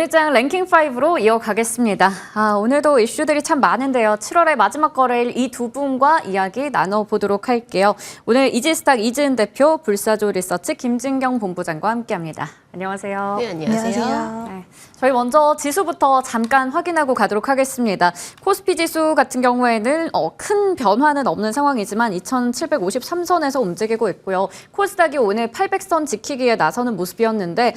오늘장 랭킹5로 이어가겠습니다. 오늘도 이슈들이 참 많은데요. 7월의 마지막 거래일 이 두 분과 이야기 나눠보도록 할게요. 오늘 이지스탁 이지은 대표, 불사조 리서치 김진경 본부장과 함께합니다. 안녕하세요. 네, 안녕하세요. 네, 저희 먼저 지수부터 잠깐 확인하고 가도록 하겠습니다. 코스피 지수 같은 경우에는 큰 변화는 없는 상황이지만 2753선에서 움직이고 있고요. 코스닥이 오늘 800선 지키기에 나서는 모습이었는데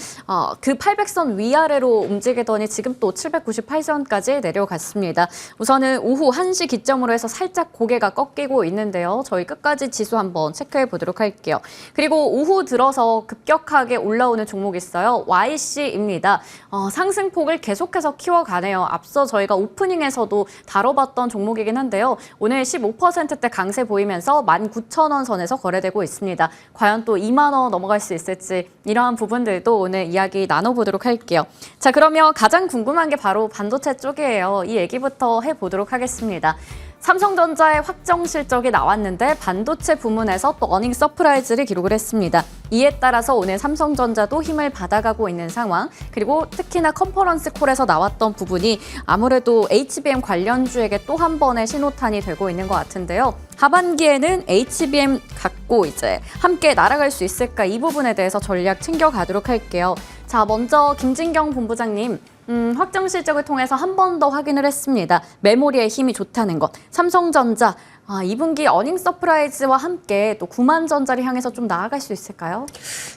그 800선 위아래로 움직이더니 지금 또 798선까지 내려갔습니다. 우선은 오후 1시 기점으로 해서 살짝 고개가 꺾이고 있는데요. 저희 끝까지 지수 한번 체크해 보도록 할게요. 그리고 오후 들어서 급격하게 올라오는 종목이 있어요. YC입니다. 상승폭을 계속해서 키워가네요. 앞서 저희가 오프닝에서도 다뤄봤던 종목이긴 한데요. 오늘 15%대 강세 보이면서 19,000원 선에서 거래되고 있습니다. 과연 또 2만 원 넘어갈 수 있을지 이러한 부분들도 오늘 이야기 나눠보도록 할게요. 자, 그러면 가장 궁금한 게 바로 반도체 쪽이에요. 이 얘기부터 해보도록 하겠습니다. 삼성전자의 확정 실적이 나왔는데 반도체 부문에서 또 어닝 서프라이즈를 기록을 했습니다. 이에 따라서 오늘 삼성전자도 힘을 받아가고 있는 상황, 그리고 특히나 컨퍼런스 콜에서 나왔던 부분이 아무래도 HBM 관련주에게 또 한 번의 신호탄이 되고 있는 것 같은데요. 하반기에는 HBM 갖고 이제 함께 날아갈 수 있을까, 이 부분에 대해서 전략 챙겨가도록 할게요. 자, 먼저 김진경 본부장님. 확정 실적을 통해서 한 번 더 확인을 했습니다. 메모리의 힘이 좋다는 것. 삼성전자 2분기 어닝 서프라이즈와 함께 또 9만 전자를 향해서 좀 나아갈 수 있을까요?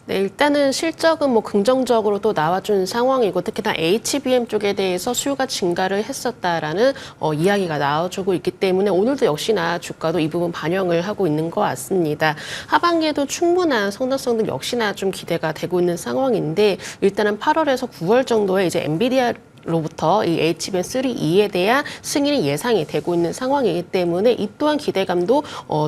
네, 일단은 실적은 긍정적으로 또 나와준 상황이고, 특히나 HBM 쪽에 대해서 수요가 증가를 했었다라는 이야기가 나와주고 있기 때문에 오늘도 역시나 주가도 이 부분 반영을 하고 있는 것 같습니다. 하반기에도 충분한 성장성도 역시나 좀 기대가 되고 있는 상황인데, 일단은 8월에서 9월 정도에 이제 엔비디아 로부터 이 HBM3E에 대한 승인이 예상이 되고 있는 상황이기 때문에 이 또한 기대감도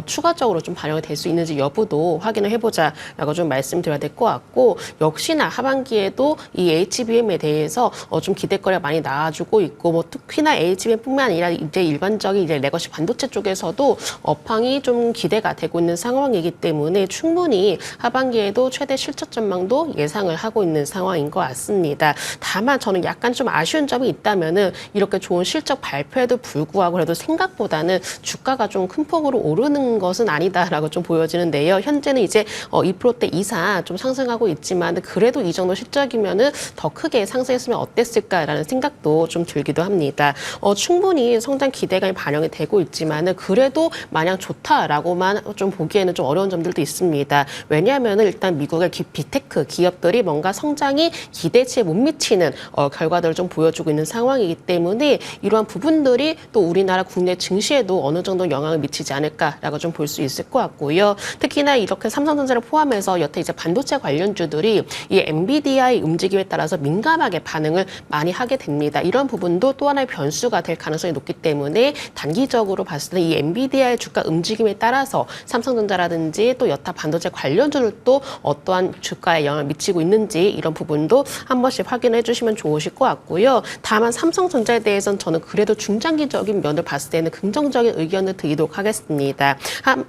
추가적으로 좀 반영이 될 수 있는지 여부도 확인을 해보자라고 좀 말씀드려야 될 것 같고, 역시나 하반기에도 이 HBM에 대해서 좀 기대거리가 많이 나와주고 있고, 특히나 HBM뿐만 아니라 이제 일반적인 이제 레거시 반도체 쪽에서도 업황이 좀 기대가 되고 있는 상황이기 때문에 충분히 하반기에도 최대 실적 전망도 예상을 하고 있는 상황인 것 같습니다. 다만 저는 약간 좀 아쉬운 점이 있다면은 이렇게 좋은 실적 발표에도 불구하고 그래도 생각보다는 주가가 좀 큰 폭으로 오르는 것은 아니다라고 좀 보여지는데요. 현재는 이제 2%대 이상 좀 상승하고 있지만 그래도 이 정도 실적이면은 더 크게 상승했으면 어땠을까라는 생각도 좀 들기도 합니다. 충분히 성장 기대감이 반영이 되고 있지만은 그래도 마냥 좋다라고만 좀 보기에는 좀 어려운 점들도 있습니다. 왜냐하면은 일단 미국의 빅테크 기업들이 뭔가 성장이 기대치에 못 미치는 결과들을 좀 보여주고 있는 상황이기 때문에 이러한 부분들이 또 우리나라 국내 증시에도 어느 정도 영향을 미치지 않을까라고 좀 볼 수 있을 것 같고요. 특히나 이렇게 삼성전자를 포함해서 여태 이제 반도체 관련주들이 이 엔비디아의 움직임에 따라서 민감하게 반응을 많이 하게 됩니다. 이런 부분도 또 하나의 변수가 될 가능성이 높기 때문에 단기적으로 봤을 때 이 엔비디아의 주가 움직임에 따라서 삼성전자라든지 또 여타 반도체 관련주들도 어떠한 주가에 영향을 미치고 있는지 이런 부분도 한 번씩 확인해 주시면 좋으실 것 같고요. 다만 삼성전자에 대해서는 저는 그래도 중장기적인 면을 봤을 때는 긍정적인 의견을 드리도록 하겠습니다.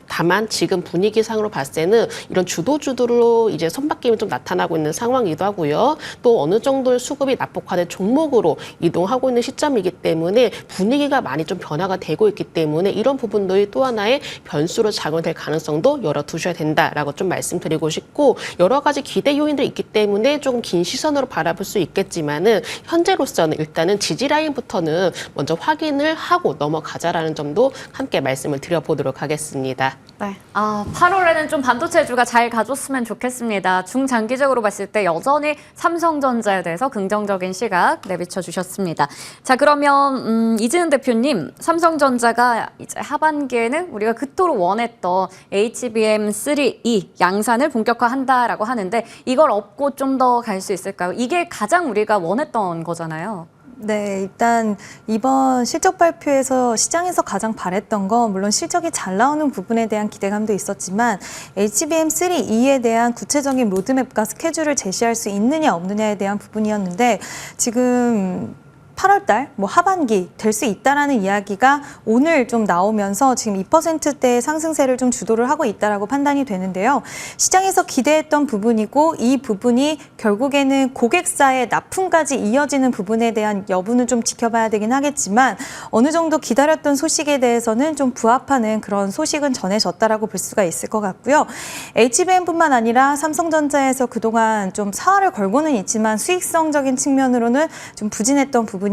다만 지금 분위기상으로 봤을 때는 이런 주도주들로 이제 선바뀜이 좀 나타나고 있는 상황이기도 하고요. 또 어느 정도의 수급이 낙폭화된 종목으로 이동하고 있는 시점이기 때문에 분위기가 많이 좀 변화가 되고 있기 때문에 이런 부분들이 또 하나의 변수로 작용될 가능성도 열어두셔야 된다라고 좀 말씀드리고 싶고, 여러 가지 기대 요인들이 있기 때문에 조금 긴 시선으로 바라볼 수 있겠지만은 현재로서는 일단은 지지 라인부터는 먼저 확인을 하고 넘어가자라는 점도 함께 말씀을 드려보도록 하겠습니다. 네. 8월에는 좀 반도체주가 잘 가줬으면 좋겠습니다. 중장기적으로 봤을 때 여전히 삼성전자에 대해서 긍정적인 시각 내비쳐 주셨습니다. 자, 그러면 이지은 대표님, 삼성전자가 이제 하반기에는 우리가 그토록 원했던 HBM3E 양산을 본격화한다라고 하는데 이걸 업고 좀 더 갈 수 있을까요? 이게 가장 우리가 원했던 거잖아요. 네, 일단 이번 실적 발표에서 시장에서 가장 바랬던 건 물론 실적이 잘 나오는 부분에 대한 기대감도 있었지만 HBM3E에 대한 구체적인 로드맵과 스케줄을 제시할 수 있느냐 없느냐에 대한 부분이었는데, 지금 8월 달, 하반기 될 수 있다라는 이야기가 오늘 좀 나오면서 지금 2%대의 상승세를 좀 주도를 하고 있다라고 판단이 되는데요. 시장에서 기대했던 부분이고 이 부분이 결국에는 고객사의 납품까지 이어지는 부분에 대한 여부는 좀 지켜봐야 되긴 하겠지만 어느 정도 기다렸던 소식에 대해서는 좀 부합하는 그런 소식은 전해졌다라고 볼 수가 있을 것 같고요. HBM뿐만 아니라 삼성전자에서 그동안 좀 사활을 걸고는 있지만 수익성적인 측면으로는 좀 부진했던 부분이었던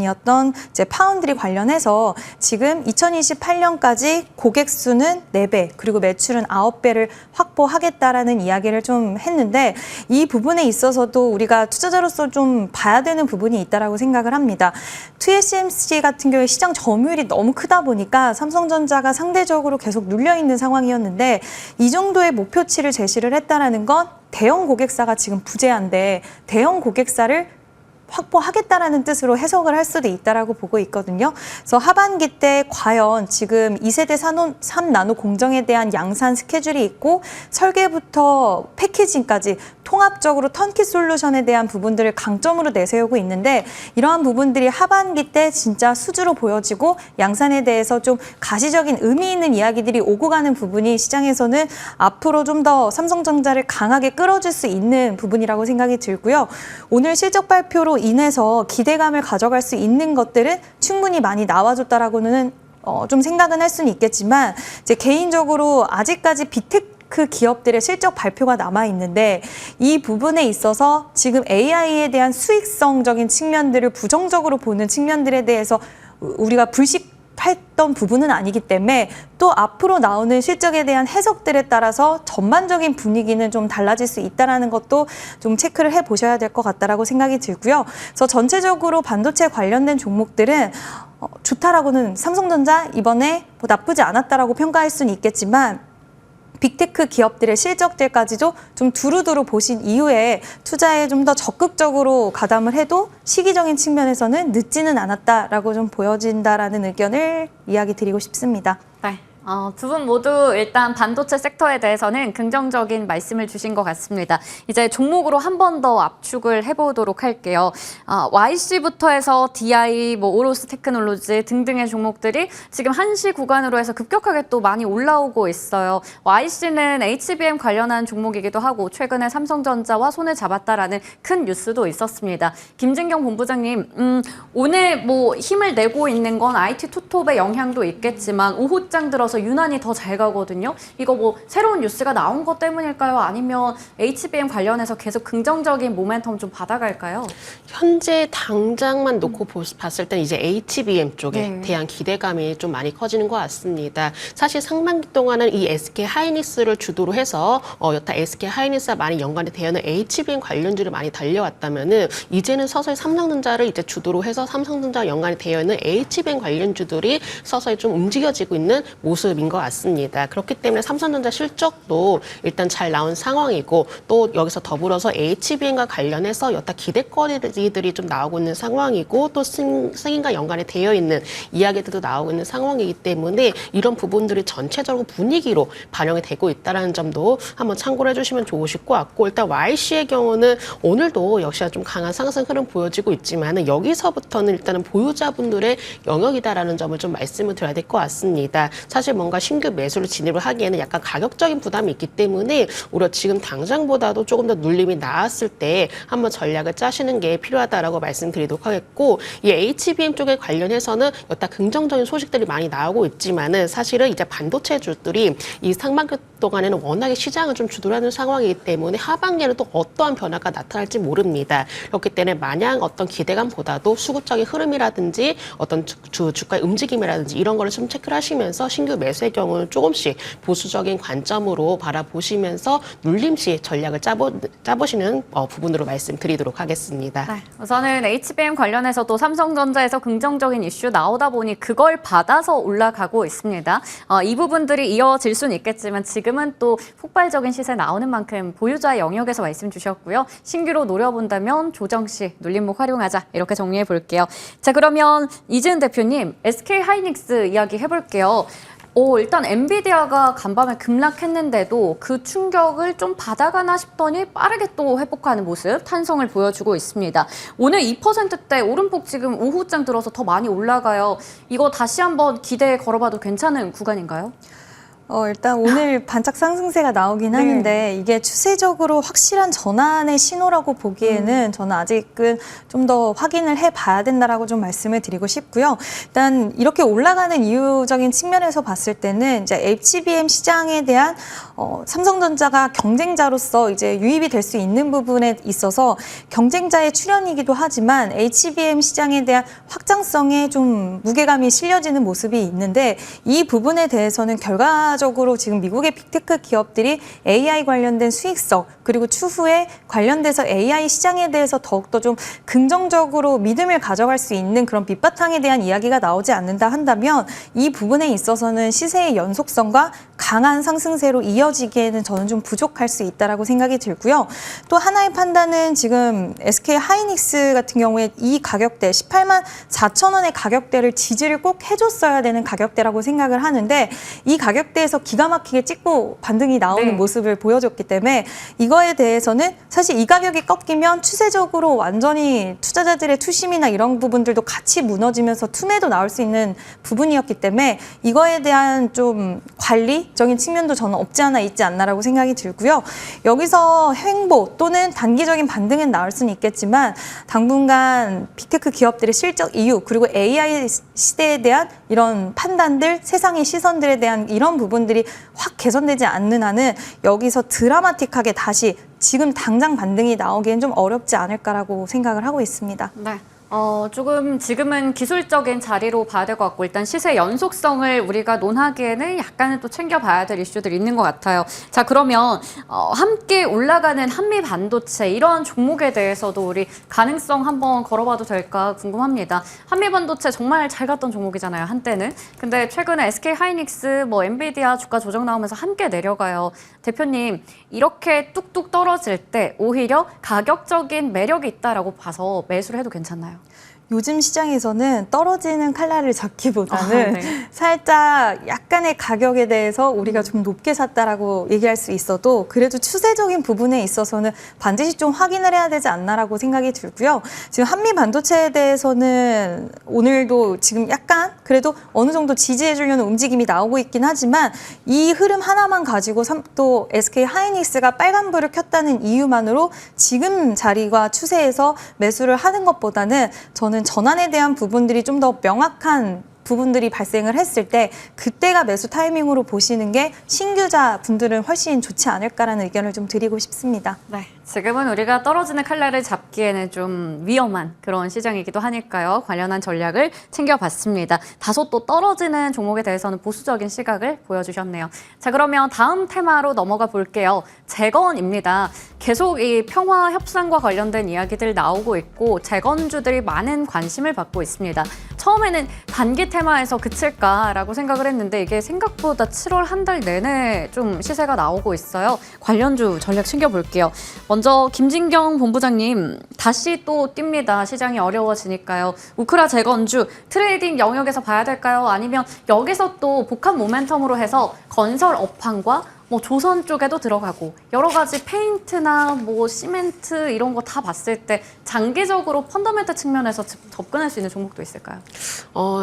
이제 파운드리 관련해서 지금 2028년까지 고객 수는 4배 그리고 매출은 9배를 확보하겠다라는 이야기를 좀 했는데 이 부분에 있어서도 우리가 투자자로서 좀 봐야 되는 부분이 있다라고 생각을 합니다. TSMC 같은 경우에 시장 점유율이 너무 크다 보니까 삼성전자가 상대적으로 계속 눌려 있는 상황이었는데 이 정도의 목표치를 제시를 했다라는 건 대형 고객사가 지금 부재한데 대형 고객사를 확보하겠다라는 뜻으로 해석을 할 수도 있다라고 보고 있거든요. 그래서 하반기 때 과연 지금 2세대 3나노 공정에 대한 양산 스케줄이 있고 설계부터 패키징까지 통합적으로 턴키 솔루션에 대한 부분들을 강점으로 내세우고 있는데 이러한 부분들이 하반기 때 진짜 수주로 보여지고 양산에 대해서 좀 가시적인 의미 있는 이야기들이 오고 가는 부분이 시장에서는 앞으로 좀 더 삼성전자를 강하게 끌어줄 수 있는 부분이라고 생각이 들고요. 오늘 실적 발표로 인해서 기대감을 가져갈 수 있는 것들은 충분히 많이 나와줬다라고는 좀 생각은 할 수는 있겠지만 이제 개인적으로 아직까지 빅테크 기업들의 실적 발표가 남아 있는데 이 부분에 있어서 지금 AI에 대한 수익성적인 측면들을 부정적으로 보는 측면들에 대해서 우리가 불식했던 부분은 아니기 때문에 또 앞으로 나오는 실적에 대한 해석들에 따라서 전반적인 분위기는 좀 달라질 수 있다는 것도 좀 체크를 해보셔야 될 것 같다라고 생각이 들고요. 그래서 전체적으로 반도체 관련된 종목들은 좋다라고는 삼성전자 이번에 나쁘지 않았다라고 평가할 수는 있겠지만 빅테크 기업들의 실적들까지도 좀 두루두루 보신 이후에 투자에 좀 더 적극적으로 가담을 해도 시기적인 측면에서는 늦지는 않았다라고 좀 보여진다라는 의견을 이야기 드리고 싶습니다. 네. 두 분 모두 일단 반도체 섹터에 대해서는 긍정적인 말씀을 주신 것 같습니다. 이제 종목으로 한 번 더 압축을 해보도록 할게요. YC부터 해서 DI, 오로스 테크놀로지 등등의 종목들이 지금 한시 구간으로 해서 급격하게 또 많이 올라오고 있어요. YC는 HBM 관련한 종목이기도 하고 최근에 삼성전자와 손을 잡았다라는 큰 뉴스도 있었습니다. 김진경 본부장님, 오늘 힘을 내고 있는 건 IT 투톱의 영향도 있겠지만 오후장 들어서 유난히 더 잘 가거든요. 이거 새로운 뉴스가 나온 것 때문일까요? 아니면 HBM 관련해서 계속 긍정적인 모멘텀 좀 받아갈까요? 현재 당장만 놓고 봤을 때 이제 HBM 쪽에 대한 기대감이 좀 많이 커지는 것 같습니다. 사실 상반기 동안은 이 SK 하이닉스를 주도로 해서 여타 SK 하이닉스와 많이 연관이 되어 있는 HBM 관련주를 많이 달려왔다면은 이제는 서서히 삼성전자를 이제 주도로 해서 삼성전자와 연관이 되어 있는 HBM 관련주들이 서서히 좀 움직여지고 있는 모습인 것 같습니다. 그렇기 때문에 삼성전자 실적도 일단 잘 나온 상황이고 또 여기서 더불어서 HBM과 관련해서 여타 기대거리들이 좀 나오고 있는 상황이고 또 승인과 연관이 되어 있는 이야기들도 나오고 있는 상황이기 때문에 이런 부분들이 전체적으로 분위기로 반영이 되고 있다는 점도 한번 참고를 해주시면 좋으실 것 같고 일단 YC의 경우는 오늘도 역시나 좀 강한 상승 흐름 보여지고 있지만 여기서부터는 일단은 보유자분들의 영역이다라는 점을 좀 말씀을 드려야 될 것 같습니다. 사실 뭔가 신규 매수를 진입을 하기에는 약간 가격적인 부담이 있기 때문에 오히려 지금 당장보다도 조금 더 눌림이 나왔을 때 한번 전략을 짜시는 게 필요하다라고 말씀드리도록 하겠고 이 HBM 쪽에 관련해서는 여타 긍정적인 소식들이 많이 나오고 있지만은 사실은 이제 반도체주들이 이 상반기 동안에는 워낙에 시장을 좀 주도하는 상황이기 때문에 하반기에는 또 어떠한 변화가 나타날지 모릅니다. 그렇기 때문에 마냥 어떤 기대감보다도 수급적인 흐름이라든지 어떤 주가의 움직임이라든지 이런 거를 좀 체크를 하시면서 신규 매수의 경우는 조금씩 보수적인 관점으로 바라보시면서 눌림시 전략을 짜보시는 부분으로 말씀드리도록 하겠습니다. 네, 우선은 HBM 관련해서도 삼성전자에서 긍정적인 이슈 나오다 보니 그걸 받아서 올라가고 있습니다. 이 부분들이 이어질 수는 있겠지만 지금은 또 폭발적인 시세 나오는 만큼 보유자 영역에서 말씀 주셨고요. 신규로 노려본다면 조정 시 눌림목 활용하자 이렇게 정리해 볼게요. 자, 그러면 이지은 대표님 SK 하이닉스 이야기 해볼게요. 일단 엔비디아가 간밤에 급락했는데도 그 충격을 좀 받아가나 싶더니 빠르게 또 회복하는 모습, 탄성을 보여주고 있습니다. 오늘 2%대 오름폭 지금 오후장 들어서 더 많이 올라가요. 이거 다시 한번 기대에 걸어봐도 괜찮은 구간인가요? 일단 오늘 반짝 상승세가 나오긴 하는데 이게 추세적으로 확실한 전환의 신호라고 보기에는 저는 아직은 좀 더 확인을 해봐야 된다라고 좀 말씀을 드리고 싶고요. 일단 이렇게 올라가는 이유적인 측면에서 봤을 때는 이제 HBM 시장에 대한 삼성전자가 경쟁자로서 이제 유입이 될 수 있는 부분에 있어서 경쟁자의 출현이기도 하지만 HBM 시장에 대한 확장성에 좀 무게감이 실려지는 모습이 있는데 이 부분에 대해서는 결과적으로 지금 미국의 빅테크 기업들이 AI 관련된 수익성 그리고 추후에 관련돼서 AI 시장에 대해서 더욱더 좀 긍정적으로 믿음을 가져갈 수 있는 그런 밑바탕에 대한 이야기가 나오지 않는다 한다면 이 부분에 있어서는 시세의 연속성과 강한 상승세로 이어지기에는 저는 좀 부족할 수 있다라고 생각이 들고요. 또 하나의 판단은 지금 SK 하이닉스 같은 경우에 이 가격대 18만 4천 원의 가격대를 지지를 꼭 해줬어야 되는 가격대라고 생각을 하는데 이 가격대에서 기가 막히게 찍고 반등이 나오는 모습을 보여줬기 때문에 이거에 대해서는 사실 이 가격이 꺾이면 추세적으로 완전히 투자자들의 투심이나 이런 부분들도 같이 무너지면서 투매도 나올 수 있는 부분이었기 때문에 이거에 대한 좀 관리적인 측면도 저는 없지 않아 있지 않나라고 생각이 들고요. 여기서 횡보 또는 단기적인 반등은 나올 수는 있겠지만 당분간 빅테크 기업들의 실적 이유 그리고 AI 시대에 대한 이런 판단들, 세상의 시선들에 대한 이런 부분들이 확 개선되지 않는 한은 여기서 드라마틱하게 다시 지금 당장 반등이 나오기엔 좀 어렵지 않을까라고 생각을 하고 있습니다. 네. 조금 지금은 기술적인 자리로 봐야 될 것 같고 일단 시세 연속성을 우리가 논하기에는 약간은 또 챙겨봐야 될 이슈들이 있는 것 같아요. 자, 그러면 함께 올라가는 한미 반도체 이런 종목에 대해서도 우리 가능성 한번 걸어봐도 될까 궁금합니다. 한미 반도체 정말 잘 갔던 종목이잖아요, 한때는. 근데 최근에 SK 하이닉스, 엔비디아 주가 조정 나오면서 함께 내려가요. 대표님, 이렇게 뚝뚝 떨어질 때 오히려 가격적인 매력이 있다라고 봐서 매수를 해도 괜찮나요? 요즘 시장에서는 떨어지는 칼날을 잡기보다는 살짝 약간의 가격에 대해서 우리가 좀 높게 샀다라고 얘기할 수 있어도 그래도 추세적인 부분에 있어서는 반드시 좀 확인을 해야 되지 않나라고 생각이 들고요. 지금 한미 반도체에 대해서는 오늘도 지금 약간 그래도 어느 정도 지지해 주려는 움직임이 나오고 있긴 하지만 이 흐름 하나만 가지고 또 SK 하이닉스가 빨간불을 켰다는 이유만으로 지금 자리와 추세에서 매수를 하는 것보다는 저는 전환에 대한 부분들이 좀 더 명확한 부분들이 발생을 했을 때 그때가 매수 타이밍으로 보시는 게 신규자 분들은 훨씬 좋지 않을까라는 의견을 좀 드리고 싶습니다. 네, 지금은 우리가 떨어지는 칼날을 잡기에는 좀 위험한 그런 시장이기도 하니까요. 관련한 전략을 챙겨봤습니다. 다소 또 떨어지는 종목에 대해서는 보수적인 시각을 보여주셨네요. 자, 그러면 다음 테마로 넘어가 볼게요. 재건입니다. 계속 이 평화 협상과 관련된 이야기들 나오고 있고 재건주들이 많은 관심을 받고 있습니다. 처음에는 단기 테마에서 그칠까라고 생각을 했는데 이게 생각보다 7월 한 달 내내 좀 시세가 나오고 있어요. 관련주 전략 챙겨볼게요. 먼저 김진경 본부장님, 다시 또 뜁니다. 시장이 어려워지니까요. 우크라 재건주 트레이딩 영역에서 봐야 될까요? 아니면 여기서 또 복합 모멘텀으로 해서 건설 업황과 조선 쪽에도 들어가고 여러 가지 페인트나 시멘트 이런 거 다 봤을 때 장기적으로 펀더멘탈 측면에서 접근할 수 있는 종목도 있을까요?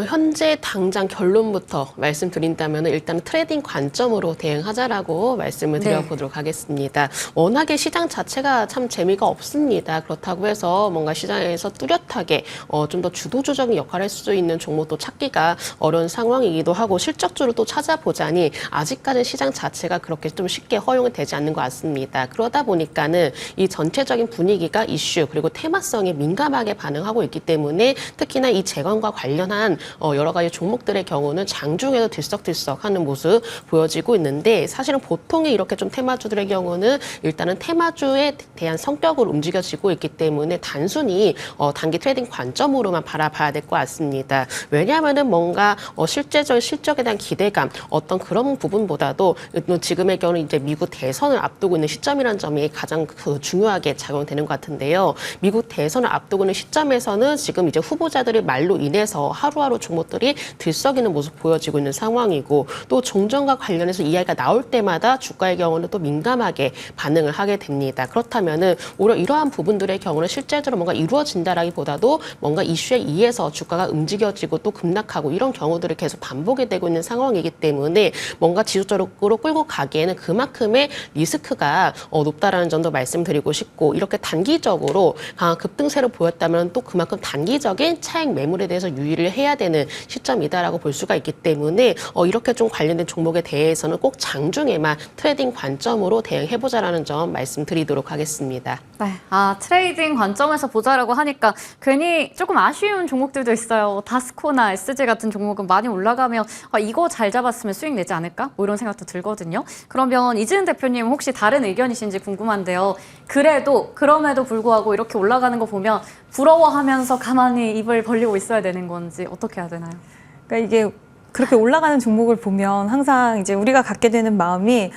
현재 당장 결론부터 말씀드린다면 일단 트레이딩 관점으로 대응하자라고 말씀을 드려보도록 하겠습니다. 워낙에 시장 자체가 참 재미가 없습니다. 그렇다고 해서 뭔가 시장에서 뚜렷하게 좀 더 주도주적인 역할을 할 수 있는 종목도 찾기가 어려운 상황이기도 하고 실적주를 또 찾아보자니 아직까지 시장 자체가 그렇게 좀 쉽게 허용이 되지 않는 것 같습니다. 그러다 보니까는 이 전체적인 분위기가 이슈 그리고 테마성에 민감하게 반응하고 있기 때문에 특히나 이 재건과 관련한 여러 가지 종목들의 경우는 장중에도 들썩들썩하는 모습 보여지고 있는데 사실은 보통의 이렇게 좀 테마주들의 경우는 일단은 테마주에 대한 성격으로 움직여지고 있기 때문에 단순히 단기 트레이딩 관점으로만 바라봐야 될 것 같습니다. 왜냐하면은 뭔가 실제적 실적에 대한 기대감 어떤 그런 부분보다도 지금 지금의 경우는 이제 미국 대선을 앞두고 있는 시점이라는 점이 가장 중요하게 작용되는 것 같은데요. 미국 대선을 앞두고 있는 시점에서는 지금 이제 후보자들의 말로 인해서 하루하루 종목들이 들썩이는 모습 보여지고 있는 상황이고 또 종전과 관련해서 이야기가 나올 때마다 주가의 경우는 또 민감하게 반응을 하게 됩니다. 그렇다면은 오히려 이러한 부분들의 경우는 실제적으로 뭔가 이루어진다라기보다도 뭔가 이슈에 의해서 주가가 움직여지고 또 급락하고 이런 경우들이 계속 반복이 되고 있는 상황이기 때문에 뭔가 지속적으로 끌고 가기에는 그만큼의 리스크가 높다라는 점도 말씀드리고 싶고 이렇게 단기적으로 강한 급등세를 보였다면 또 그만큼 단기적인 차익 매물에 대해서 유의를 해야 되는 시점이다라고 볼 수가 있기 때문에 이렇게 좀 관련된 종목에 대해서는 꼭 장중에만 트레이딩 관점으로 대응해보자라는 점 말씀드리도록 하겠습니다. 네, 트레이딩 관점에서 보자라고 하니까 괜히 조금 아쉬운 종목들도 있어요. 다스코나 SG 같은 종목은 많이 올라가면 이거 잘 잡았으면 수익 내지 않을까? 뭐 이런 생각도 들거든요. 그러면 이지은 대표님 혹시 다른 의견이신지 궁금한데요. 그럼에도 불구하고 이렇게 올라가는 거 보면 부러워하면서 가만히 입을 벌리고 있어야 되는 건지 어떻게 해야 되나요? 그러니까 이게 그렇게 올라가는 종목을 보면 항상 이제 우리가 갖게 되는 마음이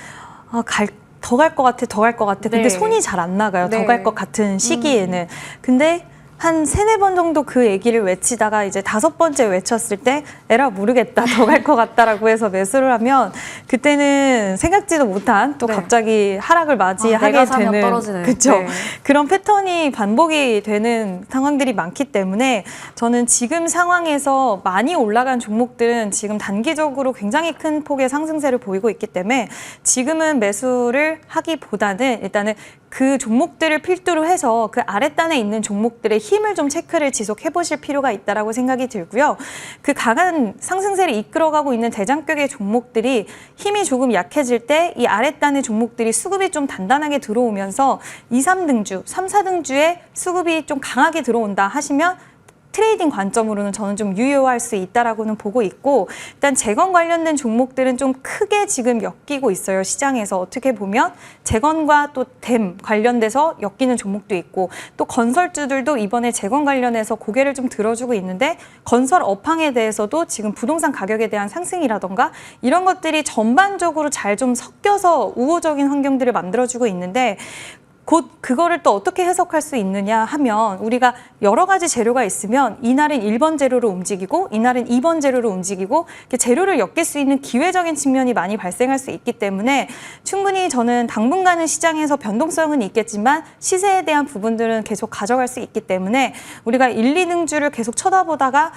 더 갈 것 같아, 더 갈 것 같아. 근데 네. 손이 잘 안 나가요. 네. 더 갈 것 같은 시기에는. 근데 한 3-4번 정도 그 얘기를 외치다가 이제 5번째 외쳤을 때 에라 모르겠다, 더 갈 것 같다라고 해서 매수를 하면 그때는 생각지도 못한 또 네. 갑자기 하락을 맞이하게 내가 사면 되는 떨어지네. 그렇죠. 네. 그런 패턴이 반복이 되는 상황들이 많기 때문에 저는 지금 상황에서 많이 올라간 종목들은 지금 단기적으로 굉장히 큰 폭의 상승세를 보이고 있기 때문에 지금은 매수를 하기보다는 일단은 그 종목들을 필두로 해서 그 아랫단에 있는 종목들의 힘을 좀 체크를 지속해 보실 필요가 있다라고 생각이 들고요. 그 강한 상승세를 이끌어가고 있는 대장격의 종목들이 힘이 조금 약해질 때 이 아랫단의 종목들이 수급이 좀 단단하게 들어오면서 2, 3등주, 3, 4등주에 수급이 좀 강하게 들어온다 하시면 트레이딩 관점으로는 저는 좀 유효할 수 있다라고는 보고 있고 일단 재건 관련된 종목들은 좀 크게 지금 엮이고 있어요. 시장에서 어떻게 보면 재건과 또 댐 관련돼서 엮이는 종목도 있고 또 건설주들도 이번에 재건 관련해서 고개를 좀 들어주고 있는데 건설 업황에 대해서도 지금 부동산 가격에 대한 상승이라던가 이런 것들이 전반적으로 잘 좀 섞여서 우호적인 환경들을 만들어주고 있는데 곧 그거를 또 어떻게 해석할 수 있느냐 하면 우리가 여러 가지 재료가 있으면 이날은 1번 재료로 움직이고 이날은 2번 재료로 움직이고 이렇게 재료를 엮일 수 있는 기회적인 측면이 많이 발생할 수 있기 때문에 충분히 저는 당분간은 시장에서 변동성은 있겠지만 시세에 대한 부분들은 계속 가져갈 수 있기 때문에 우리가 1, 2등주를 계속 쳐다보다가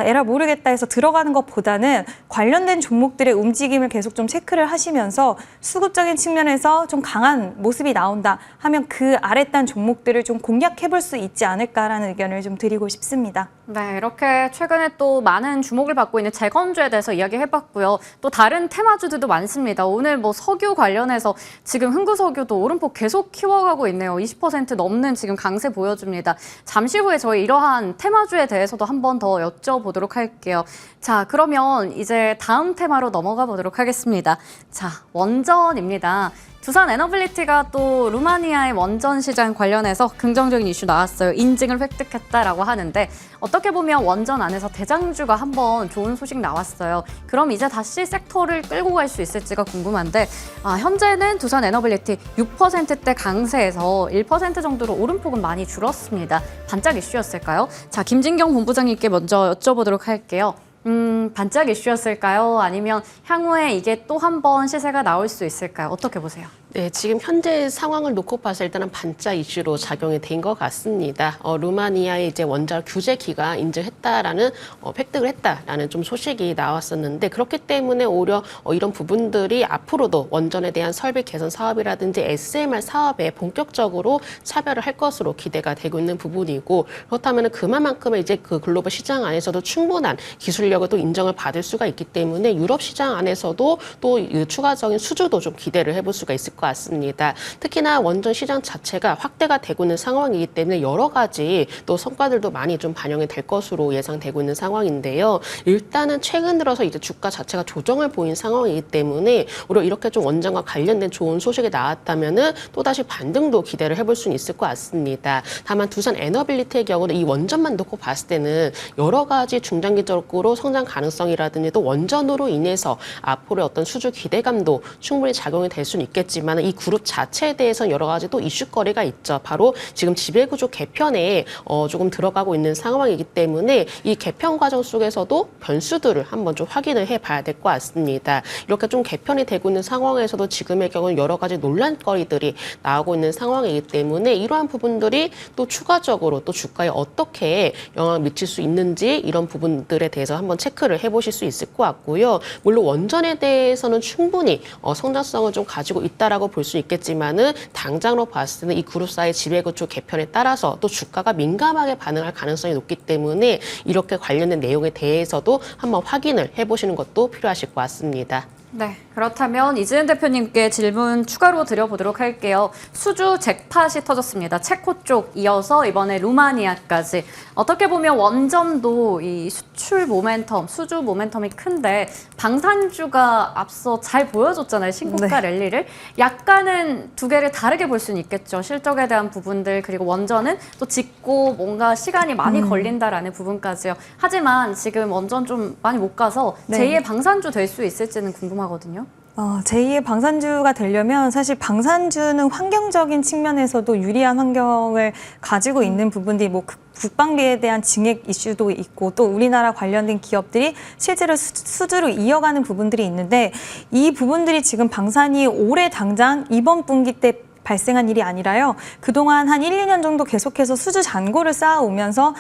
에라 모르겠다 해서 들어가는 것보다는 관련된 종목들의 움직임을 계속 좀 체크를 하시면서 수급적인 측면에서 좀 강한 모습이 나온다 하면 그 아랫단 종목들을 좀 공략해 볼 수 있지 않을까라는 의견을 좀 드리고 싶습니다. 네, 이렇게 최근에 또 많은 주목을 받고 있는 재건주에 대해서 이야기해봤고요. 또 다른 테마주들도 많습니다. 오늘 뭐 석유 관련해서 지금 흥구석유도 오름폭 계속 키워가고 있네요. 20% 넘는 지금 강세 보여줍니다. 잠시 후에 저희 이러한 테마주에 대해서도 한 번 더 여쭤보도록 할게요. 자, 그러면 이제 다음 테마로 넘어가 보도록 하겠습니다. 자, 원전입니다. 두산 에너빌리티가 또 루마니아의 원전 시장 관련해서 긍정적인 이슈 나왔어요. 인증을 획득했다라고 하는데 어떻게 보면 원전 안에서 대장주가 한번 좋은 소식 나왔어요. 그럼 이제 다시 섹터를 끌고 갈 수 있을지가 궁금한데 현재는 두산 에너빌리티 6%대 강세에서 1% 정도로 오름폭은 많이 줄었습니다. 반짝 이슈였을까요? 자, 김진경 본부장님께 먼저 여쭤보도록 할게요. 반짝 이슈였을까요? 아니면 향후에 이게 또 한 번 시세가 나올 수 있을까요? 어떻게 보세요? 네, 지금 현재 상황을 놓고 봐서 일단은 반짝 이슈로 작용이 된 것 같습니다. 루마니아의 이제 원자력 규제기가 인증했다라는 획득을 했다라는 좀 소식이 나왔었는데 그렇기 때문에 오히려 이런 부분들이 앞으로도 원전에 대한 설비 개선 사업이라든지 SMR 사업에 본격적으로 차별을 할 것으로 기대가 되고 있는 부분이고 그렇다면 그만큼의 이제 그 글로벌 시장 안에서도 충분한 기술력을 또 인정을 받을 수가 있기 때문에 유럽 시장 안에서도 또 추가적인 수주도 좀 기대를 해볼 수가 있을 것 것 같습니다. 특히나 원전 시장 자체가 확대가 되고 있는 상황이기 때문에 여러 가지 또 성과들도 많이 좀 반영이 될 것으로 예상되고 있는 상황인데요. 일단은 최근 들어서 이제 주가 자체가 조정을 보인 상황이기 때문에 오히려 이렇게 좀 원전과 관련된 좋은 소식이 나왔다면은 또다시 반등도 기대를 해볼 수는 있을 것 같습니다. 다만 두산 에너빌리티의 경우는 이 원전만 놓고 봤을 때는 여러 가지 중장기적으로 성장 가능성이라든지 또 원전으로 인해서 앞으로의 어떤 수주 기대감도 충분히 작용이 될 수는 있겠지만 이 그룹 자체에 대해서는 여러 가지 또 이슈거리가 있죠. 바로 지금 지배구조 개편에 조금 들어가고 있는 상황이기 때문에 이 개편 과정 속에서도 변수들을 한번 좀 확인을 해봐야 될 것 같습니다. 이렇게 좀 개편이 되고 있는 상황에서도 지금의 경우는 여러 가지 논란거리들이 나오고 있는 상황이기 때문에 이러한 부분들이 또 추가적으로 또 주가에 어떻게 영향을 미칠 수 있는지 이런 부분들에 대해서 한번 체크를 해보실 수 있을 것 같고요. 물론 원전에 대해서는 충분히 성장성을 좀 가지고 있다라고 볼 수 있겠지만은 당장으로 봤을 때는 이 그룹사의 지배구조 개편에 따라서 또 주가가 민감하게 반응할 가능성이 높기 때문에 이렇게 관련된 내용에 대해서도 한번 확인을 해보시는 것도 필요하실 것 같습니다. 네, 그렇다면 이지은 대표님께 질문 추가로 드려보도록 할게요. 수주 잭팟이 터졌습니다. 체코 쪽 이어서 이번에 루마니아까지. 어떻게 보면 원전도 이 수출 모멘텀, 수주 모멘텀이 큰데 방산주가 앞서 잘 보여줬잖아요. 신고가 랠리를. 약간은 두 개를 다르게 볼 수는 있겠죠. 실적에 대한 부분들 그리고 원전은 또 짓고 뭔가 시간이 많이 걸린다라는 부분까지요. 하지만 지금 원전 좀 많이 못 가서 제2의 방산주 될 수 있을지는 궁금하거든요. 제2의 방산주가 되려면 사실 방산주는 환경적인 측면에서도 유리한 환경을 가지고 있는 부분들이 뭐 국방비에 대한 증액 이슈도 있고 또 우리나라 관련된 기업들이 실제로 수주로 이어가는 부분들이 있는데 이 부분들이 지금 방산이 올해 당장 이번 분기 때 발생한 일이 아니라요. 그동안 한 1, 2년 정도 계속해서 수주 잔고를 쌓아오면서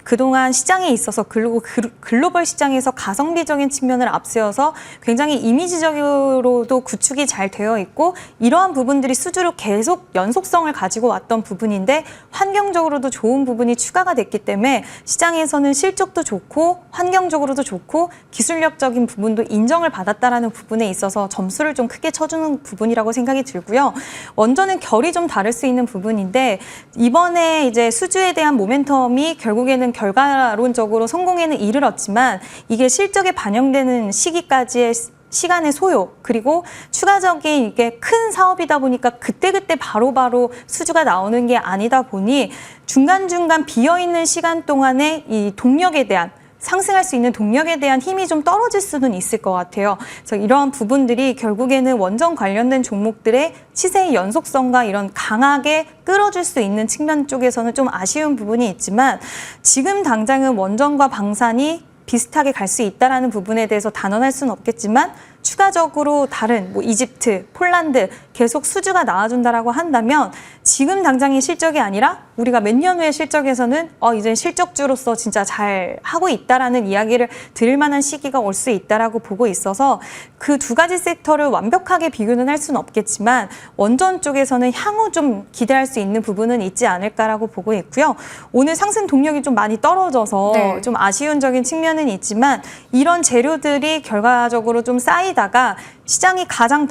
그동안 시장에 있어서 그리고 글로벌 시장에서 가성비적인 측면을 앞세워서 굉장히 이미지적으로도 구축이 잘 되어 있고 이러한 부분들이 수주로 계속 연속성을 가지고 왔던 부분인데 환경적으로도 좋은 부분이 추가가 됐기 때문에 시장에서는 실적도 좋고 환경적으로도 좋고 기술력적인 부분도 인정을 받았다라는 부분에 있어서 점수를 좀 크게 쳐주는 부분이라고 생각이 들고요. 원전은 결이 좀 다를 수 있는 부분인데 이번에 이제 수주에 대한 모멘텀이 결국에는 결과론적으로 성공에는 이르렀지만 이게 실적에 반영되는 시기까지의 시간의 소요 그리고 추가적인 이게 큰 사업이다 보니까 그때그때 바로바로 수주가 나오는 게 아니다 보니 중간중간 비어있는 시간 동안에 이 동력에 대한 상승할 수 있는 동력에 대한 힘이 좀 떨어질 수는 있을 것 같아요. 그래서 이러한 부분들이 결국에는 원전 관련된 종목들의 시세의 연속성과 이런 강하게 끌어줄 수 있는 측면 쪽에서는 좀 아쉬운 부분이 있지만 지금 당장은 원전과 방산이 비슷하게 갈 수 있다는 부분에 대해서 단언할 수는 없겠지만 추가적으로 다른 뭐 이집트, 폴란드 계속 수주가 나와준다라고 한다면 지금 당장의 실적이 아니라 우리가 몇 년 후의 실적에서는 이제 실적주로서 진짜 잘 하고 있다라는 이야기를 들을 만한 시기가 올 수 있다라고 보고 있어서 그 두 가지 섹터를 완벽하게 비교는 할 수는 없겠지만 원전 쪽에서는 향후 좀 기대할 수 있는 부분은 있지 않을까라고 보고 있고요. 오늘 상승 동력이 좀 많이 떨어져서 좀 아쉬운적인 측면은 있지만 이런 재료들이 결과적으로 좀 쌓이다가 시장이 가장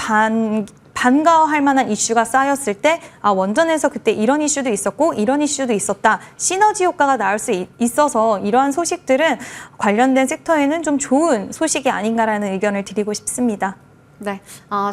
반가워할 만한 이슈가 쌓였을 때 원전에서 그때 이런 이슈도 있었고 이런 이슈도 있었다. 시너지 효과가 나올 수 있어서 이러한 소식들은 관련된 섹터에는 좀 좋은 소식이 아닌가라는 의견을 드리고 싶습니다. 네,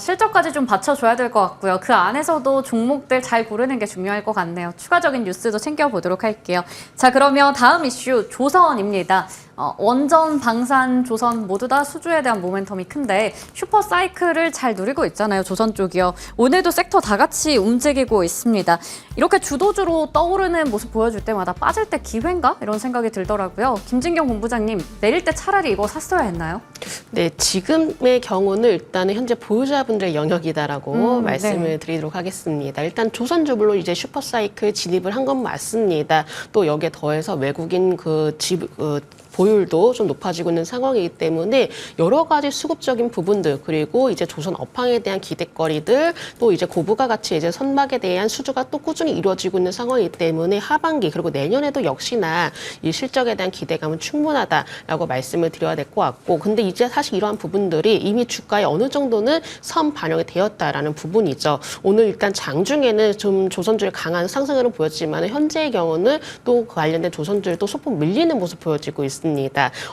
실적까지 좀 받쳐줘야 될 것 같고요. 그 안에서도 종목들 잘 고르는 게 중요할 것 같네요. 추가적인 뉴스도 챙겨보도록 할게요. 자, 그러면 다음 이슈 조선입니다. 원전, 방산, 조선 모두 다 수주에 대한 모멘텀이 큰데 슈퍼 사이클을 잘 누리고 있잖아요. 조선 쪽이요. 오늘도 섹터 다 같이 움직이고 있습니다. 이렇게 주도주로 떠오르는 모습 보여줄 때마다 빠질 때 기회인가? 이런 생각이 들더라고요. 김진경 본부장님, 내릴 때 차라리 이거 샀어야 했나요? 네, 지금의 경우는 일단은 현재 보유자분들의 영역이다라고 말씀을 드리도록 하겠습니다. 일단 조선주불로 이제 슈퍼사이클 진입을 한 건 맞습니다. 또 여기에 더해서 외국인 보율도 좀 높아지고 있는 상황이기 때문에 여러 가지 수급적인 부분들 그리고 이제 조선 업황에 대한 기대거리들 또 이제 고부가 가치 이제 선박에 대한 수주가 또 꾸준히 이루어지고 있는 상황이기 때문에 하반기 그리고 내년에도 역시나 이 실적에 대한 기대감은 충분하다라고 말씀을 드려야 될 것 같고 근데 이제 사실 이러한 부분들이 이미 주가에 어느 정도는 선 반영이 되었다라는 부분이죠. 오늘 일단 장중에는 좀 조선주의 강한 상승을 보였지만 현재의 경우는 또 관련된 조선주를 또 소폭 밀리는 모습 보여지고 있습니다.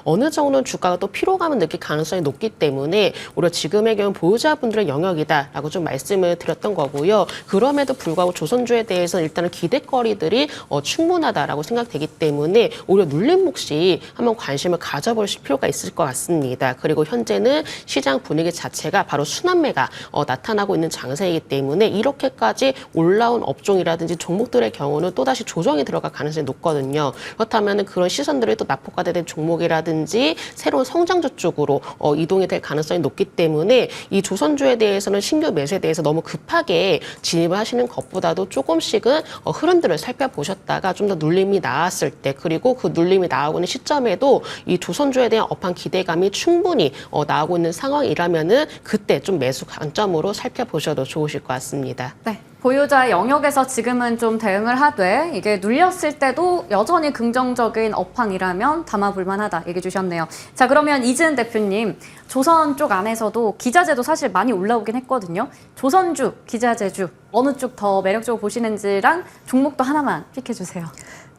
어느 정도는 주가가 또 피로감을 느낄 가능성이 높기 때문에 오히려 지금의 경우 보유자분들의 영역이다라고 좀 말씀을 드렸던 거고요. 그럼에도 불구하고 조선주에 대해서는 일단은 기대거리들이 충분하다라고 생각되기 때문에 오히려 눌림 몫이 한번 관심을 가져보실 필요가 있을 것 같습니다. 그리고 현재는 시장 분위기 자체가 바로 순환매가 나타나고 있는 장세이기 때문에 이렇게까지 올라온 업종이라든지 종목들의 경우는 또다시 조정이 들어갈 가능성이 높거든요. 그렇다면 그런 시선들이 또 낙폭과대된 종목이라든지 새로운 성장주 쪽으로 이동이 될 가능성이 높기 때문에 이 조선주에 대해서는 신규 매수에 대해서 너무 급하게 진입을 하시는 것보다도 조금씩은 흐름들을 살펴보셨다가 좀 더 눌림이 나왔을 때 그리고 그 눌림이 나오고 있는 시점에도 이 조선주에 대한 업황 기대감이 충분히 나오고 있는 상황이라면은 그때 좀 매수 관점으로 살펴보셔도 좋으실 것 같습니다. 네. 보유자 영역에서 지금은 좀 대응을 하되 이게 눌렸을 때도 여전히 긍정적인 업황이라면 담아볼 만하다 얘기해 주셨네요. 자, 그러면 이지은 대표님, 조선 쪽 안에서도 기자재도 사실 많이 올라오긴 했거든요. 조선주, 기자재주 어느 쪽 더 매력적으로 보시는지랑 종목도 하나만 픽해 주세요.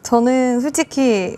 저는 솔직히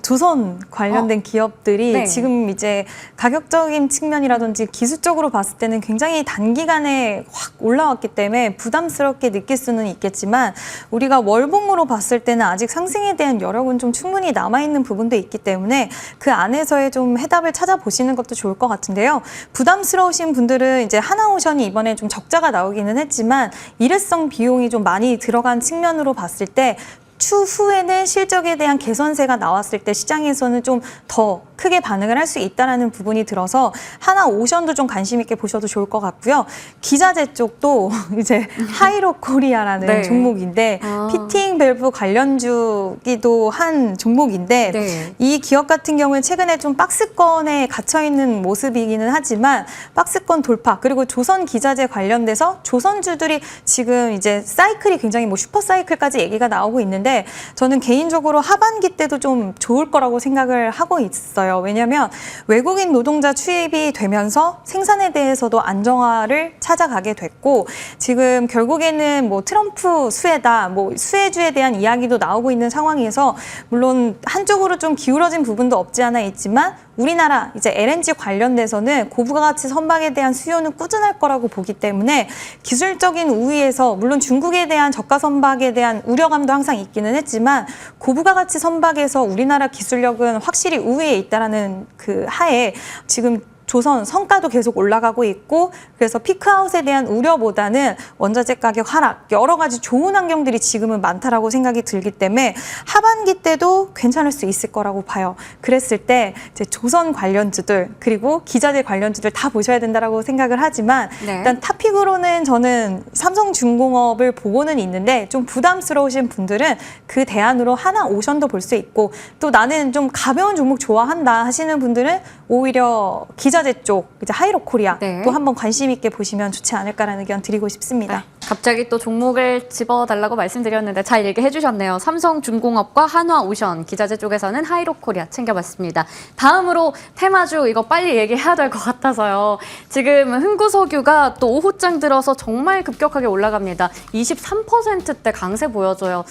조선 관련된 기업들이 네. 지금 이제 가격적인 측면이라든지 기술적으로 봤을 때는 굉장히 단기간에 확 올라왔기 때문에 부담스럽게 느낄 수는 있겠지만 우리가 월봉으로 봤을 때는 아직 상승에 대한 여력은 좀 충분히 남아있는 부분도 있기 때문에 그 안에서의 좀 해답을 찾아보시는 것도 좋을 것 같은데요. 부담스러우신 분들은 이제 하나오션이 이번에 좀 적자가 나오기는 했지만 일회성 비용이 좀 많이 들어간 측면으로 봤을 때 추후에는 실적에 대한 개선세가 나왔을 때 시장에서는 좀 더 크게 반응을 할 수 있다는 부분이 들어서 하나오션도 좀 관심 있게 보셔도 좋을 것 같고요. 기자재 쪽도 이제 하이로코리아라는 네. 종목인데 피팅 밸브 관련주기도 한 종목인데 네. 이 기업 같은 경우는 최근에 좀 박스권에 갇혀 있는 모습이기는 하지만 박스권 돌파 그리고 조선 기자재 관련돼서 조선주들이 지금 이제 사이클이 굉장히 뭐 슈퍼 사이클까지 얘기가 나오고 있는데 저는 개인적으로 하반기 때도 좀 좋을 거라고 생각을 하고 있어요. 왜냐하면 외국인 노동자 투입이 되면서 생산에 대해서도 안정화를 찾아가게 됐고 지금 결국에는 뭐 트럼프 수혜다, 뭐 수혜주에 대한 이야기도 나오고 있는 상황에서 물론 한쪽으로 좀 기울어진 부분도 없지 않아 있지만 우리나라 이제 LNG 관련돼서는 고부가 가치 선박에 대한 수요는 꾸준할 거라고 보기 때문에 기술적인 우위에서 물론 중국에 대한 저가 선박에 대한 우려감도 항상 있기는 했지만 고부가 가치 선박에서 우리나라 기술력은 확실히 우위에 있다라는 그 하에 지금 조선 성과도 계속 올라가고 있고 그래서 피크아웃에 대한 우려보다는 원자재 가격 하락 여러 가지 좋은 환경들이 지금은 많다라고 생각이 들기 때문에 하반기 때도 괜찮을 수 있을 거라고 봐요. 그랬을 때 이제 조선 관련주들 그리고 기자재 관련주들 다 보셔야 된다라고 생각을 하지만 네. 일단 탑픽으로는 저는 삼성중공업을 보고는 있는데 좀 부담스러우신 분들은 그 대안으로 하나오션도 볼 수 있고 또 나는 좀 가벼운 종목 좋아한다 하시는 분들은 오히려 기자재 쪽 이제 하이로코리아 네. 또 한번 관심 있게 보시면 좋지 않을까라는 의견 드리고 싶습니다. 갑자기 또 종목을 집어달라고 말씀드렸는데 잘 얘기해 주셨네요. 삼성중공업과 한화오션, 기자재 쪽에서는 하이로코리아 챙겨봤습니다. 다음으로 테마주 이거 빨리 얘기해야 될 것 같아서요. 지금 흥구석유가 또 오후장 들어서 정말 급격하게 올라갑니다. 23%대 강세 보여줘요.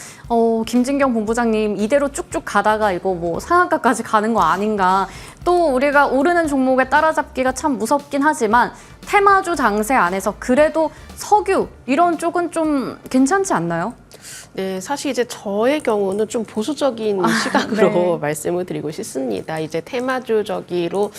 김진경 본부장님 이대로 쭉쭉 가다가 이거 뭐 상한가까지 가는 거 아닌가. 또 우리가 오르는 종목에 따라잡기가 참 무섭긴 하지만 테마주 장세 안에서 그래도 석유 이런 쪽은 좀 괜찮지 않나요? 네, 사실 이제 저의 경우는 좀 보수적인 시각으로 네. 말씀을 드리고 싶습니다. 이제 테마주적으로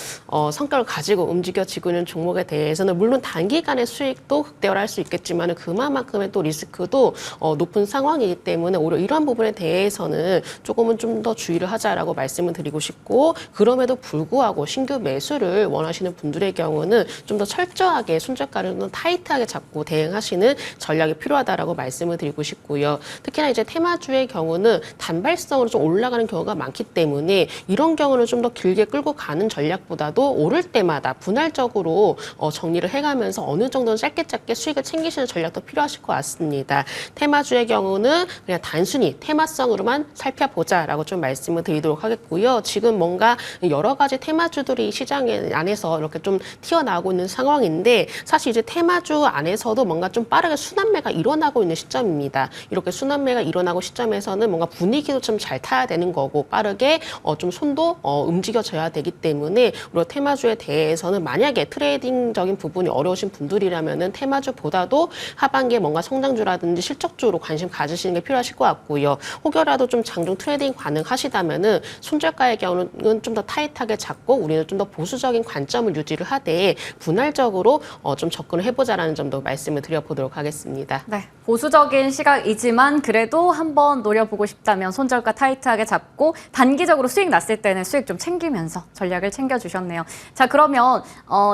성격을 가지고 움직여지고 있는 종목에 대해서는 물론 단기간의 수익도 극대화할 수 있겠지만 그만큼의 또 리스크도 높은 상황이기 때문에 오히려 이러한 부분에 대해서는 조금은 좀 더 주의를 하자라고 말씀을 드리고 싶고 그럼에도 불구하고 신규 매수를 원하시는 분들의 경우는 좀 더 철저하게 손절가를 타이트하게 잡고 대응하시는 전략이 필요하다라고 말씀을 드리고 싶고요. 특히나 이제 테마주의 경우는 단발성으로 좀 올라가는 경우가 많기 때문에 이런 경우는 좀 더 길게 끌고 가는 전략보다도 오를 때마다 분할적으로 정리를 해가면서 어느 정도는 짧게 수익을 챙기시는 전략도 필요하실 것 같습니다. 테마주의 경우는 그냥 단순히 테마성으로만 살펴보자라고 좀 말씀을 드리도록 하겠고요. 지금 뭔가 여러 가지 테마주들이 시장 안에서 이렇게 좀 튀어나오고 있는 상황인데 사실 이제 테마주 안에서도 뭔가 좀 빠르게 순환매가 일어나고 있는 시점입니다. 이렇게 순환매가 일어나고 시점에서는 뭔가 분위기도 좀 잘 타야 되는 거고 빠르게 좀 손도 움직여져야 되기 때문에 우리가 테마주에 대해서는 만약에 트레이딩적인 부분이 어려우신 분들이라면은 테마주보다도 하반기에 뭔가 성장주라든지 실적주로 관심 가지시는 게 필요하실 것 같고요. 혹여라도 좀 장중 트레이딩 가능하시다면은 손절가의 경우는 좀 더 타이트하게 잡고 우리는 좀 더 보수적인 관점을 유지를 하되 분할적으로 좀 접근을 해보자라는 점도 말씀을 드려보도록 하겠습니다. 네, 보수적인 시각이지만 그래도 한번 노려보고 싶다면 손절가 타이트하게 잡고 단기적으로 수익 났을 때는 수익 좀 챙기면서 전략을 챙겨주셨네요. 자, 그러면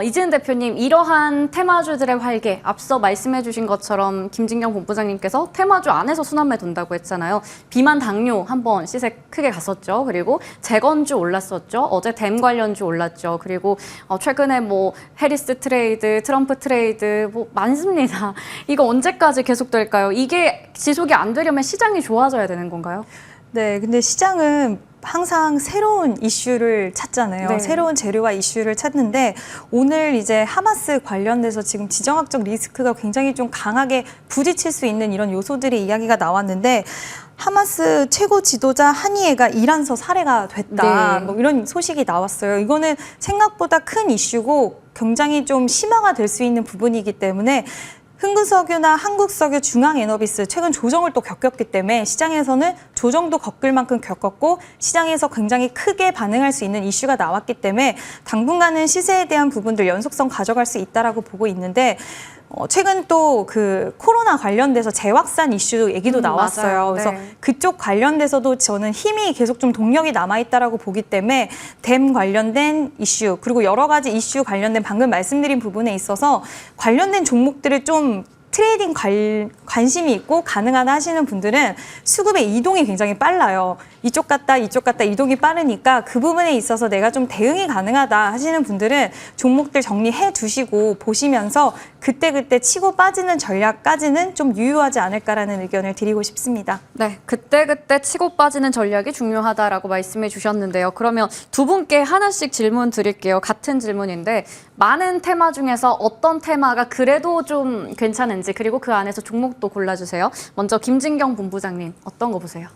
이지은 대표님, 이러한 테마주들의 활개, 앞서 말씀해주신 것처럼 김진경 본부장님께서 테마주 안에서 순환매 돈다고 했잖아요. 비만 당뇨 한번 시세 크게 갔었죠. 그리고 재건주 올랐었죠. 어제 댐 관련주 올랐죠. 그리고 최근에 뭐 해리스 트레이드, 트럼프 트레이드 뭐 많습니다. 이거 언제까지 계속될까요? 이게 지속이 안 되려면 시장이 좋아져야 되는 건가요? 네, 근데 시장은 항상 새로운 이슈를 찾잖아요. 네. 새로운 재료와 이슈를 찾는데 오늘 이제 하마스 관련돼서 지금 지정학적 리스크가 굉장히 좀 강하게 부딪힐 수 있는 이런 요소들의 이야기가 나왔는데 하마스 최고 지도자 하니에가 이란서 살해가 됐다. 네. 뭐 이런 소식이 나왔어요. 이거는 생각보다 큰 이슈고 굉장히 좀 심화가 될 수 있는 부분이기 때문에 흥국석유나 한국석유, 중앙에너비스 최근 조정을 또 겪었기 때문에 시장에서는 조정도 겪을 만큼 겪었고 시장에서 굉장히 크게 반응할 수 있는 이슈가 나왔기 때문에 당분간은 시세에 대한 부분들 연속성 가져갈 수 있다라고 보고 있는데 최근 또 그 코로나 관련돼서 재확산 이슈 얘기도 나왔어요. 맞아요. 그래서 네. 그쪽 관련돼서도 저는 힘이 계속 좀 동력이 남아있다라고 보기 때문에 댐 관련된 이슈 그리고 여러 가지 이슈 관련된 방금 말씀드린 부분에 있어서 관련된 종목들을 좀 트레이딩 관심이 있고 가능하다 하시는 분들은 수급의 이동이 굉장히 빨라요. 이쪽 갔다 이동이 빠르니까 그 부분에 있어서 내가 좀 대응이 가능하다 하시는 분들은 종목들 정리해 두시고 보시면서 그때그때 치고 빠지는 전략까지는 좀 유효하지 않을까라는 의견을 드리고 싶습니다. 네, 그때그때 치고 빠지는 전략이 중요하다라고 말씀해 주셨는데요. 그러면 두 분께 하나씩 질문 드릴게요. 같은 질문인데 많은 테마 중에서 어떤 테마가 그래도 좀 괜찮은지 그리고 그 안에서 종목도 골라주세요. 먼저 김진경 본부장님 어떤 거 보세요?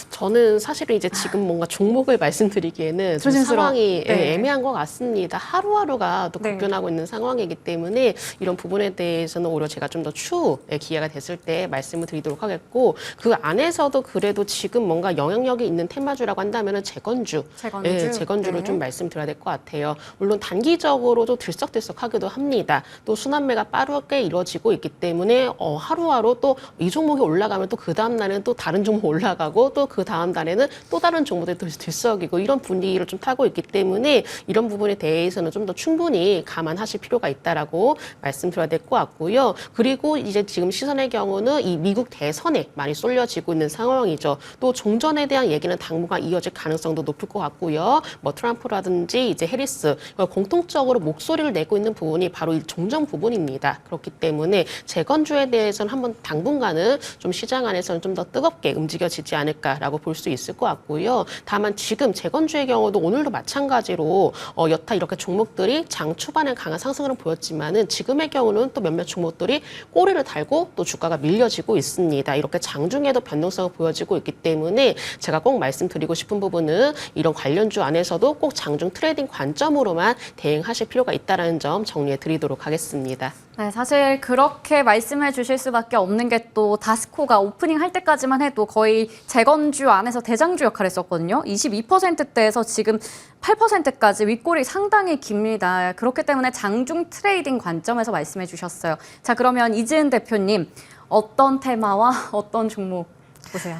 저는 사실은 이제 지금 뭔가 종목을 말씀드리기에는 좀 조심스러워. 상황이 네. 애매한 것 같습니다. 하루하루가 또 네. 급변하고 있는 상황이기 때문에 이런 부분에 대해서는 오히려 제가 좀 더 추후에 기회가 됐을 때 말씀을 드리도록 하겠고 그 안에서도 그래도 지금 뭔가 영향력이 있는 테마주라고 한다면 재건주. 재건주? 네, 재건주를 네. 좀 말씀드려야 될 것 같아요. 물론 단기적으로도 들썩들썩하기도 합니다. 또 순환매가 빠르게 이루어지고 있기 때문에 하루하루 또 이 종목이 올라가면 또 그 다음 날에는 또 다른 종목 올라가고 또 그 다음 달에는 또 다른 종목들이 들썩이고 이런 분위기를 좀 타고 있기 때문에 이런 부분에 대해서는 좀 더 충분히 감안하실 필요가 있다라고 말씀드려야 될 것 같고요. 그리고 이제 지금 시선의 경우는 이 미국 대선에 많이 쏠려지고 있는 상황이죠. 또 종전에 대한 얘기는 당분간 이어질 가능성도 높을 것 같고요. 뭐 트럼프라든지 이제 해리스 공통적으로 목소리를 내고 있는 부분이 바로 이 종전 부분입니다. 그렇기 때문에 재건주에 대해서는 한번 당분간은 좀 시장 안에서는 좀 더 뜨겁게 움직여지지 않을까라고 볼 수 있을 것 같고요. 다만 지금 재건주의 경우도 오늘도 마찬가지로 여타 이렇게 종목들이 장 초반에 강한 상승을 보였지만은 지금의 경우는 또 몇몇 종목들이 꼬리를 달고 또 주가가 밀려지고 있습니다. 이렇게 장중에도 변동성을 보여지고 있기 때문에 제가 꼭 말씀드리고 싶은 부분은 이런 관련주 안에서도 꼭 장중 트레이딩 관점으로만 대응하실 필요가 있다는 점 정리해 드리도록 하겠습니다. 네, 사실 그렇게 말씀해 주실 수밖에 없는 게 또 다스코가 오프닝 할 때까지만 해도 거의 재건주 안에서 대장주 역할을 했었거든요. 22%대에서 지금 8%까지 윗골이 상당히 깁니다. 그렇기 때문에 장중 트레이딩 관점에서 말씀해 주셨어요. 자, 그러면 이지은 대표님 어떤 테마와 어떤 종목 보세요?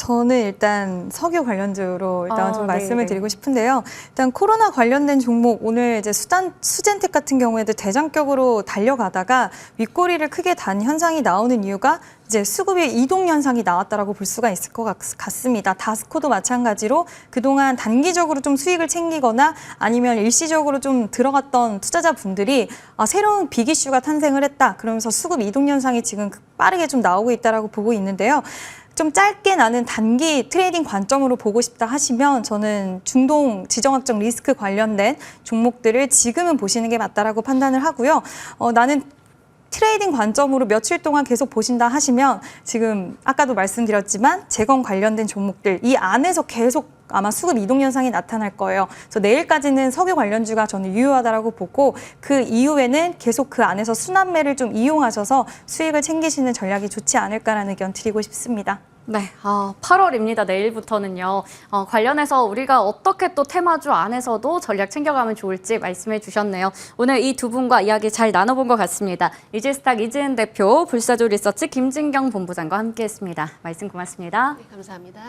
저는 일단 석유 관련주로 일단 좀 말씀을 네. 드리고 싶은데요. 일단 코로나 관련된 종목 오늘 이제 수젠텍 같은 경우에도 대장격으로 달려가다가 윗꼬리를 크게 단 현상이 나오는 이유가 이제 수급의 이동 현상이 나왔다라고 볼 수가 있을 것 같습니다. 다스코도 마찬가지로 그동안 단기적으로 좀 수익을 챙기거나 아니면 일시적으로 좀 들어갔던 투자자분들이 새로운 빅 이슈가 탄생을 했다. 그러면서 수급 이동 현상이 지금 빠르게 좀 나오고 있다라고 보고 있는데요. 좀 짧게 나는 단기 트레이딩 관점으로 보고 싶다 하시면 저는 중동 지정학적 리스크 관련된 종목들을 지금은 보시는 게 맞다라고 판단을 하고요. 나는 트레이딩 관점으로 며칠 동안 계속 보신다 하시면 지금 아까도 말씀드렸지만 재건 관련된 종목들 이 안에서 계속 아마 수급 이동 현상이 나타날 거예요. 그래서 내일까지는 석유 관련주가 저는 유효하다라고 보고 그 이후에는 계속 그 안에서 순환매를 좀 이용하셔서 수익을 챙기시는 전략이 좋지 않을까라는 의견 드리고 싶습니다. 네, 8월입니다. 내일부터는요. 관련해서 우리가 어떻게 또 테마주 안에서도 전략 챙겨가면 좋을지 말씀해 주셨네요. 오늘 이 두 분과 이야기 잘 나눠본 것 같습니다. 이지스탁 이지은 대표, 불사조 리서치 김진경 본부장과 함께했습니다. 말씀 고맙습니다. 네, 감사합니다.